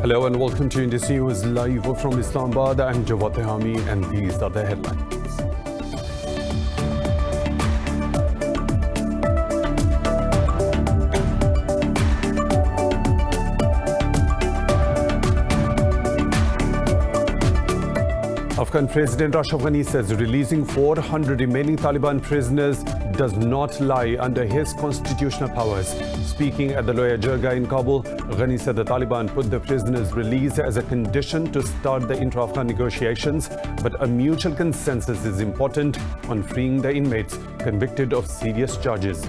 Hello and welcome to Indus News live from Islamabad. I'm Jawad Tehami and these are the headlines. Afghan President Ashraf Ghani says releasing 400 remaining Taliban prisoners does not lie under his constitutional powers. Speaking at the Loya Jirga in Kabul, Ghani said the Taliban put the prisoners' release as a condition to start the intra-Afghan negotiations, but a mutual consensus is important on freeing the inmates convicted of serious charges.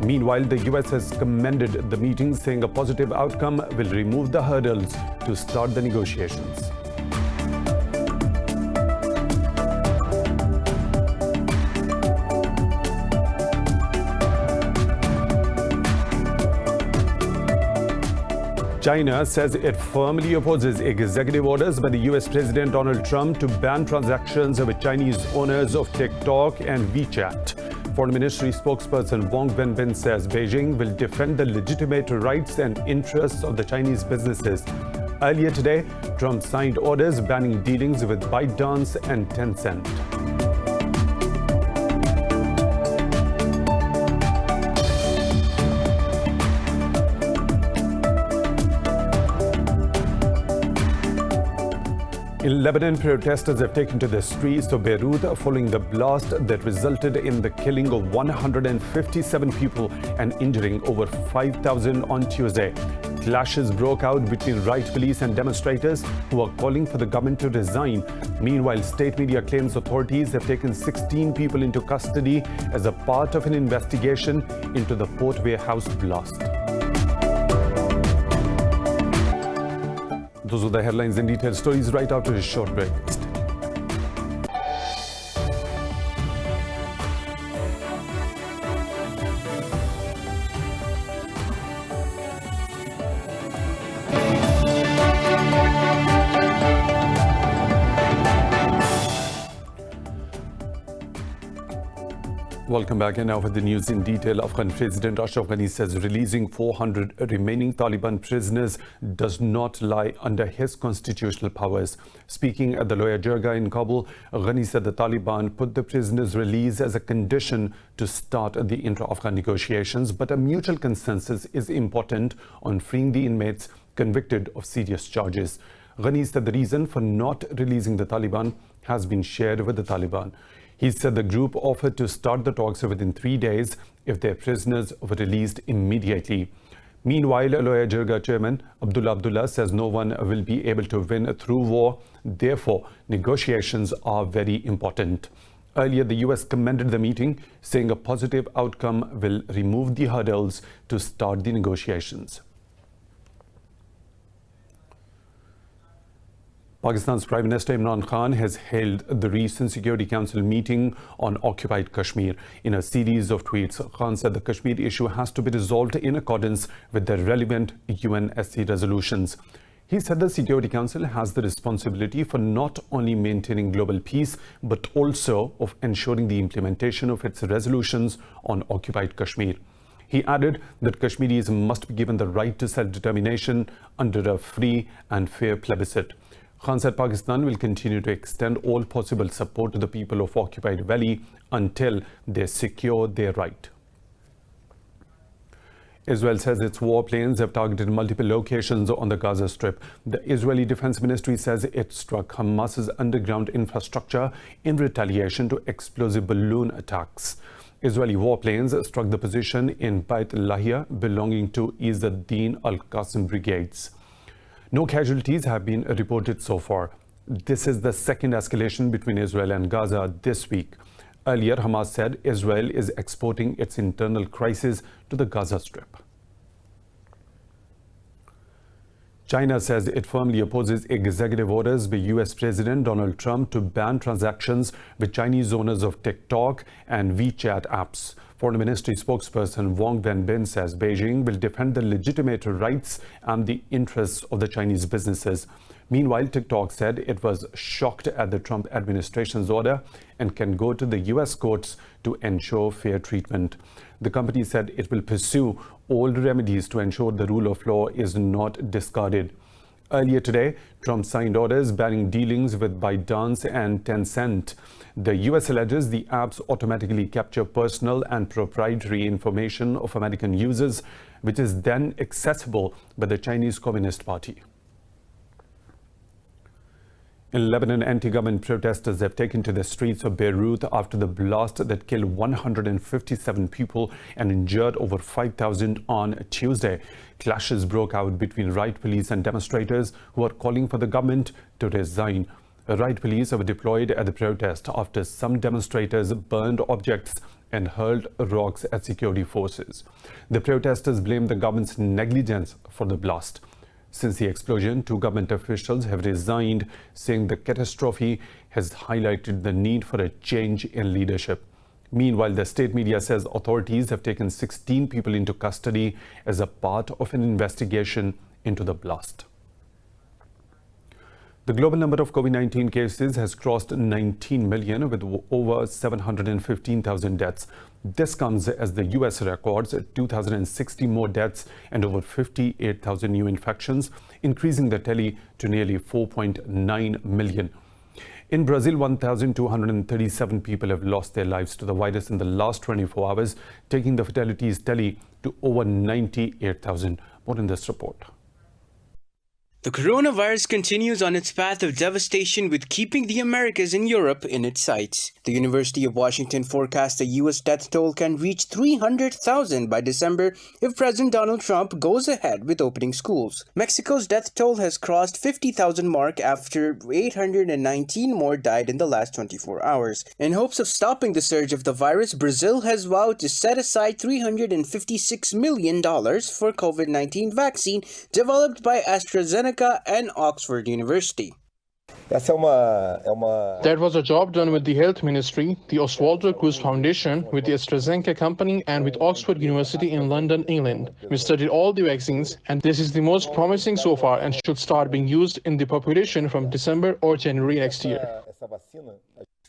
Meanwhile, the US has commended the meeting, saying a positive outcome will remove the hurdles to start the negotiations. China says it firmly opposes executive orders by the US President Donald Trump to ban transactions with Chinese owners of TikTok and WeChat. Foreign Ministry spokesperson Wang Wenbin says Beijing will defend the legitimate rights and interests of the Chinese businesses. Earlier today, Trump signed orders banning dealings with ByteDance and Tencent. In Lebanon, protesters have taken to the streets of Beirut following the blast that resulted in the killing of 157 people and injuring over 5,000 on Tuesday. Clashes broke out between riot police and demonstrators who are calling for the government to resign. Meanwhile, state media claims authorities have taken 16 people into custody as a part of an investigation into the port warehouse blast. Those are the headlines and detailed stories right after a short break. Welcome back, and now for the news in detail. Afghan President Ashraf Ghani says releasing 400 remaining Taliban prisoners does not lie under his constitutional powers. Speaking at the Loya Jirga in Kabul, Ghani said the Taliban put the prisoners' release as a condition to start the intra-Afghan negotiations, but a mutual consensus is important on freeing the inmates convicted of serious charges. Ghani said the reason for not releasing the Taliban has been shared with the Taliban. He said the group offered to start the talks within 3 days if their prisoners were released immediately. Meanwhile, Loya Jirga chairman Abdullah says no one will be able to win through war. Therefore, negotiations are very important. Earlier, the US commended the meeting, saying a positive outcome will remove the hurdles to start the negotiations. Pakistan's Prime Minister Imran Khan has held the recent Security Council meeting on occupied Kashmir. In a series of tweets, Khan said the Kashmir issue has to be resolved in accordance with the relevant UNSC resolutions. He said the Security Council has the responsibility for not only maintaining global peace, but also of ensuring the implementation of its resolutions on occupied Kashmir. He added that Kashmiris must be given the right to self-determination under a free and fair plebiscite. Khan said Pakistan will continue to extend all possible support to the people of occupied valley until they secure their right. Israel says its warplanes have targeted multiple locations on the Gaza Strip. The Israeli Defense Ministry says it struck Hamas's underground infrastructure in retaliation to explosive balloon attacks. Israeli warplanes struck the position in Beit Lahia belonging to Izz ad-Din al-Qassam brigades. No casualties have been reported so far. This is the second escalation between Israel and Gaza this week. Earlier, Hamas said Israel is exporting its internal crisis to the Gaza Strip. China says it firmly opposes executive orders by US President Donald Trump to ban transactions with Chinese owners of TikTok and WeChat apps. Foreign Ministry spokesperson Wang Wenbin says Beijing will defend the legitimate rights and the interests of the Chinese businesses. Meanwhile, TikTok said it was shocked at the Trump administration's order and can go to the US courts to ensure fair treatment. The company said it will pursue all remedies to ensure the rule of law is not discarded. Earlier today, Trump signed orders banning dealings with ByteDance and Tencent. The US alleges the apps automatically capture personal and proprietary information of American users, which is then accessible by the Chinese Communist Party. In Lebanon, anti-government protesters have taken to the streets of Beirut after the blast that killed 157 people and injured over 5,000 on Tuesday. Clashes broke out between riot police and demonstrators who are calling for the government to resign. Riot police were deployed at the protest after some demonstrators burned objects and hurled rocks at security forces. The protesters blamed the government's negligence for the blast. Since the explosion, 2 government officials have resigned, saying the catastrophe has highlighted the need for a change in leadership. Meanwhile, the state media says authorities have taken 16 people into custody as a part of an investigation into the blast. The global number of COVID-19 cases has crossed 19 million with over 715,000 deaths. This comes as the US records 2,060 more deaths and over 58,000 new infections, increasing the tally to nearly 4.9 million. In Brazil, 1,237 people have lost their lives to the virus in the last 24 hours, taking the fatalities tally to over 98,000. More in this report. The coronavirus continues on its path of devastation, with keeping the Americas and Europe in its sights. The University of Washington forecasts the U.S. death toll can reach 300,000 by December if President Donald Trump goes ahead with opening schools. Mexico's death toll has crossed 50,000 mark after 819 more died in the last 24 hours. In hopes of stopping the surge of the virus, Brazil has vowed to set aside $356 million for COVID-19 vaccine developed by AstraZeneca and Oxford University. That was a job done with the Health Ministry, the Oswaldo Cruz Foundation, with the AstraZeneca company and with Oxford University in London, England. We studied all the vaccines, and this is the most promising so far and should start being used in the population from December or January next year.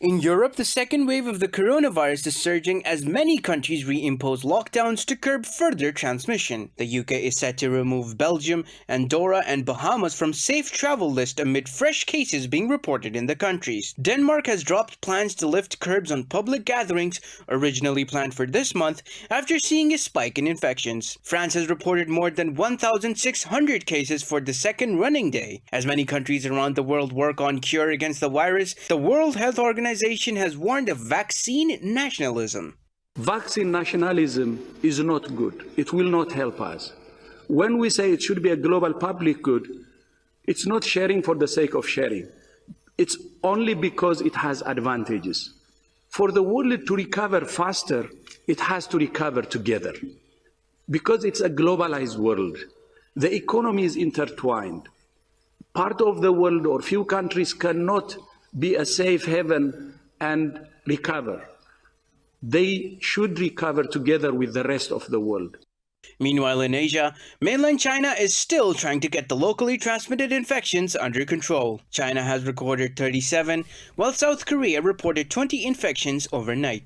In Europe, the second wave of the coronavirus is surging as many countries reimpose lockdowns to curb further transmission. The UK is set to remove Belgium, Andorra, and Bahamas from safe travel list amid fresh cases being reported in the countries. Denmark has dropped plans to lift curbs on public gatherings originally planned for this month after seeing a spike in infections. France has reported more than 1,600 cases for the second running day. As many countries around the world work on cure against the virus, the World Health Organization has warned of vaccine nationalism. Vaccine nationalism is not good. It will not help us. When we say it should be a global public good, it's not sharing for the sake of sharing. It's only because it has advantages. For the world to recover faster, it has to recover together. Because it's a globalized world, the economy is intertwined. Part of the world or few countries cannot be a safe haven and recover. They should recover together with the rest of the world. Meanwhile, in Asia, mainland China is still trying to get the locally transmitted infections under control. China has recorded 37, while South Korea reported 20 infections overnight.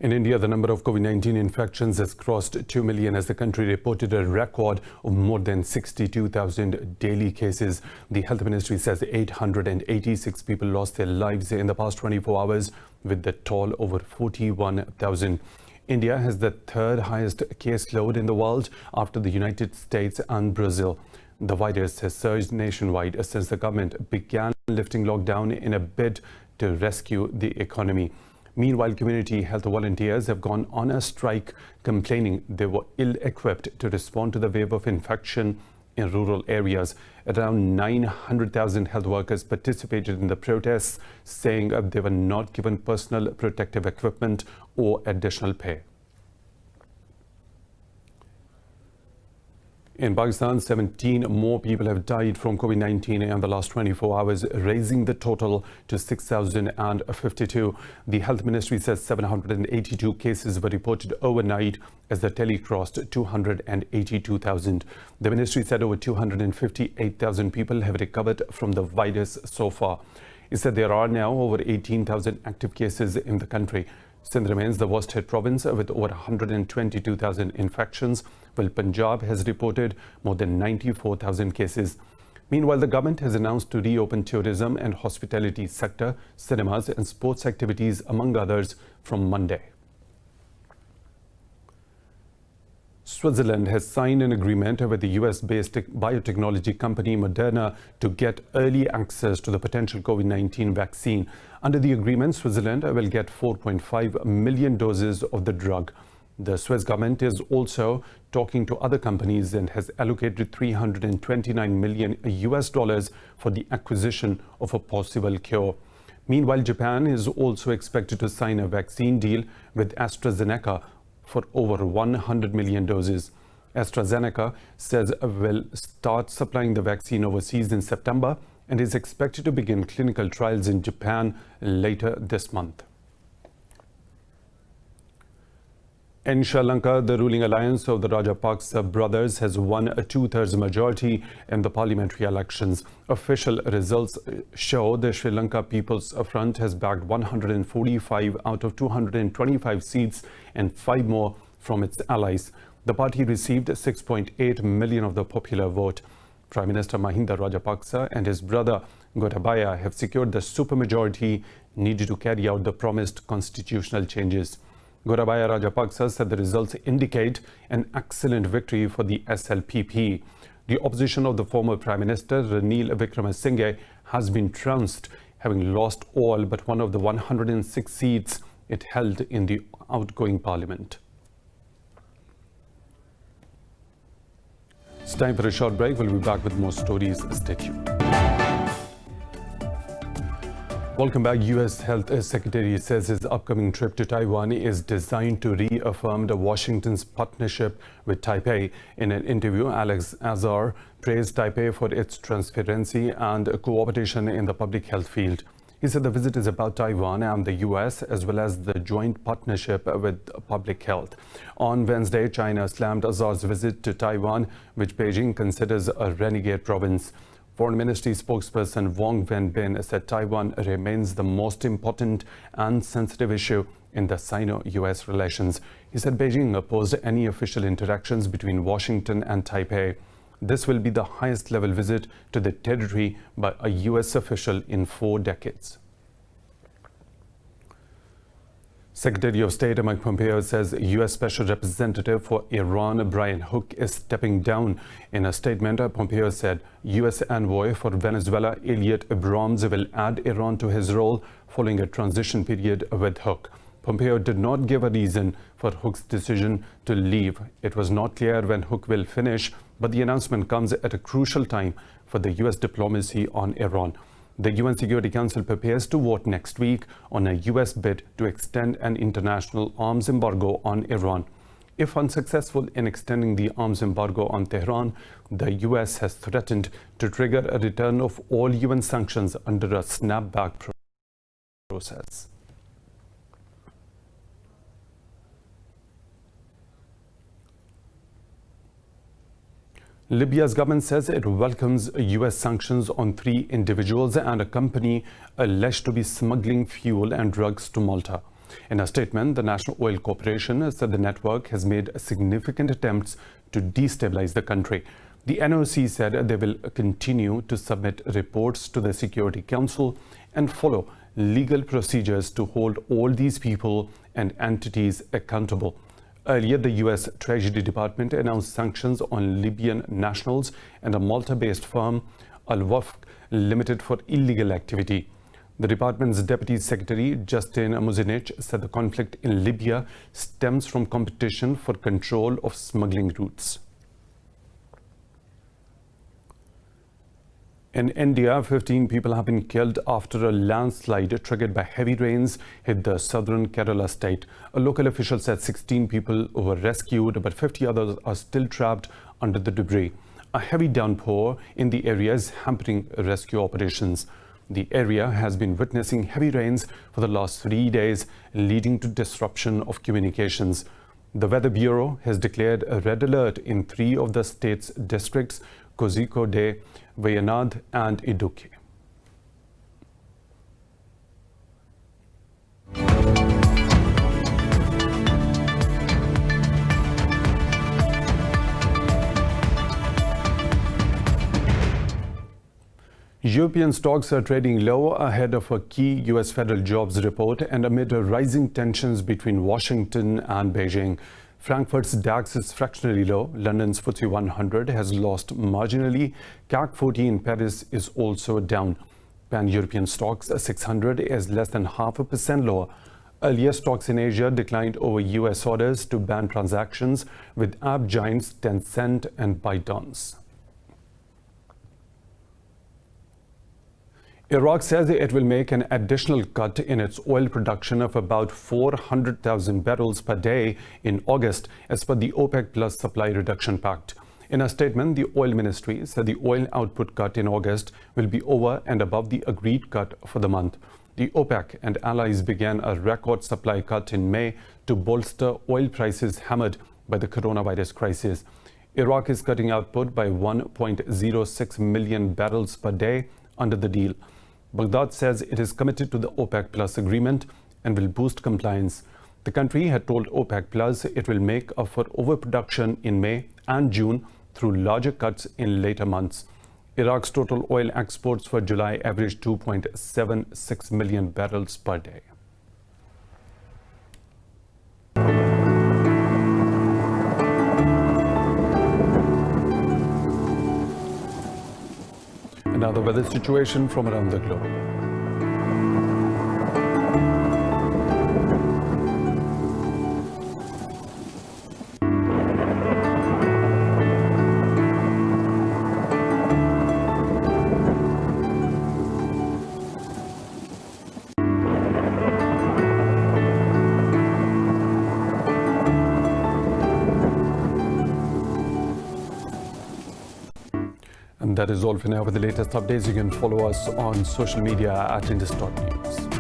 In India, the number of COVID-19 infections has crossed 2 million as the country reported a record of more than 62,000 daily cases. The Health Ministry says 886 people lost their lives in the past 24 hours, with the toll over 41,000. India has the third highest caseload in the world after the United States and Brazil. The virus has surged nationwide since the government began lifting lockdown in a bid to rescue the economy. Meanwhile, community health volunteers have gone on a strike, complaining they were ill-equipped to respond to the wave of infection in rural areas. Around 900,000 health workers participated in the protests, saying they were not given personal protective equipment or additional pay. In Pakistan, 17 more people have died from COVID-19 in the last 24 hours, raising the total to 6,052. The Health Ministry says 782 cases were reported overnight as the tally crossed 282,000. The ministry said over 258,000 people have recovered from the virus so far. It said there are now over 18,000 active cases in the country. Sindh remains the worst hit province with over 122,000 infections, while Punjab has reported more than 94,000 cases. Meanwhile, the government has announced to reopen tourism and hospitality sector, cinemas and sports activities, among others, from Monday. Switzerland has signed an agreement with the US-based biotechnology company Moderna to get early access to the potential COVID-19 vaccine. Under the agreement, Switzerland will get 4.5 million doses of the drug. The Swiss government is also talking to other companies and has allocated $329 million for the acquisition of a possible cure. Meanwhile, Japan is also expected to sign a vaccine deal with AstraZeneca for over 100 million doses. AstraZeneca says it will start supplying the vaccine overseas in September and is expected to begin clinical trials in Japan later this month. In Sri Lanka, the ruling alliance of the Rajapaksa brothers has won a two-thirds majority in the parliamentary elections. Official results show the Sri Lanka People's Front has bagged 145 out of 225 seats and 5 more from its allies. The party received 6.8 million of the popular vote. Prime Minister Mahinda Rajapaksa and his brother Gotabaya have secured the supermajority needed to carry out the promised constitutional changes. Gotabaya Rajapaksa said the results indicate an excellent victory for the SLPP. The opposition of the former Prime Minister Ranil Wickremesinghe has been trounced, having lost all but one of the 106 seats it held in the outgoing parliament. It's time for a short break. We'll be back with more stories. Stay tuned. Welcome back. U.S. Health Secretary says his upcoming trip to Taiwan is designed to reaffirm Washington's partnership with Taipei. In an interview, Azar praised Taipei for its transparency and cooperation in the public health field. He said the visit is about Taiwan and the U.S. as well as the joint partnership with public health. On Wednesday, China slammed Azar's visit to Taiwan, which Beijing considers a renegade province. Foreign Ministry spokesperson Wang Wenbin said Taiwan remains the most important and sensitive issue in the Sino-US relations. He said Beijing opposed any official interactions between Washington and Taipei. This will be the highest level visit to the territory by a US official in 4 decades. Secretary of State Mike Pompeo says U.S. Special Representative for Iran Brian Hook is stepping down. In a statement, Pompeo said U.S. envoy for Venezuela Elliot Abrams will add Iran to his role following a transition period with Hook. Pompeo did not give a reason for Hook's decision to leave. It was not clear when Hook will finish, but the announcement comes at a crucial time for the U.S. diplomacy on Iran. The UN Security Council prepares to vote next week on a US bid to extend an international arms embargo on Iran. If unsuccessful in extending the arms embargo on Tehran, the US has threatened to trigger a return of all UN sanctions under a snapback process. Libya's government says it welcomes US sanctions on 3 individuals and a company alleged to be smuggling fuel and drugs to Malta. In a statement, the National Oil Corporation said the network has made significant attempts to destabilize the country. The NOC said they will continue to submit reports to the Security Council and follow legal procedures to hold all these people and entities accountable. Earlier, the U.S. Treasury Department announced sanctions on Libyan nationals and a Malta-based firm, Al-Wafq Limited, for illegal activity. The department's Deputy Secretary, Justin Muzinic, said the conflict in Libya stems from competition for control of smuggling routes. In India, 15 people have been killed after a landslide triggered by heavy rains hit the southern Kerala state. A local official said 16 people were rescued, but 50 others are still trapped under the debris. A heavy downpour in the area is hampering rescue operations. The area has been witnessing heavy rains for the last 3 days, leading to disruption of communications. The Weather Bureau has declared a red alert in 3 of the state's districts, Kozhikode, Wayanad and Idukki. European stocks are trading low ahead of a key U.S. federal jobs report and amid rising tensions between Washington and Beijing. Frankfurt's DAX is fractionally low. London's FTSE 100 has lost marginally. CAC 40 in Paris is also down. Pan-European stocks 600 is less than 0.5% lower. Earlier, stocks in Asia declined over U.S. orders to ban transactions with app giants Tencent and ByteDance. Iraq says it will make an additional cut in its oil production of about 400,000 barrels per day in August, as per the OPEC Plus Supply Reduction Pact. In a statement, the oil ministry said the oil output cut in August will be over and above the agreed cut for the month. The OPEC and allies began a record supply cut in May to bolster oil prices hammered by the coronavirus crisis. Iraq is cutting output by 1.06 million barrels per day under the deal. Baghdad says it is committed to the OPEC Plus agreement and will boost compliance. The country had told OPEC Plus it will make up for overproduction in May and June through larger cuts in later months. Iraq's total oil exports for July averaged 2.76 million barrels per day. Now the weather situation from around the globe. And that is all for now. For the latest updates, you can follow us on social media at Indus.News.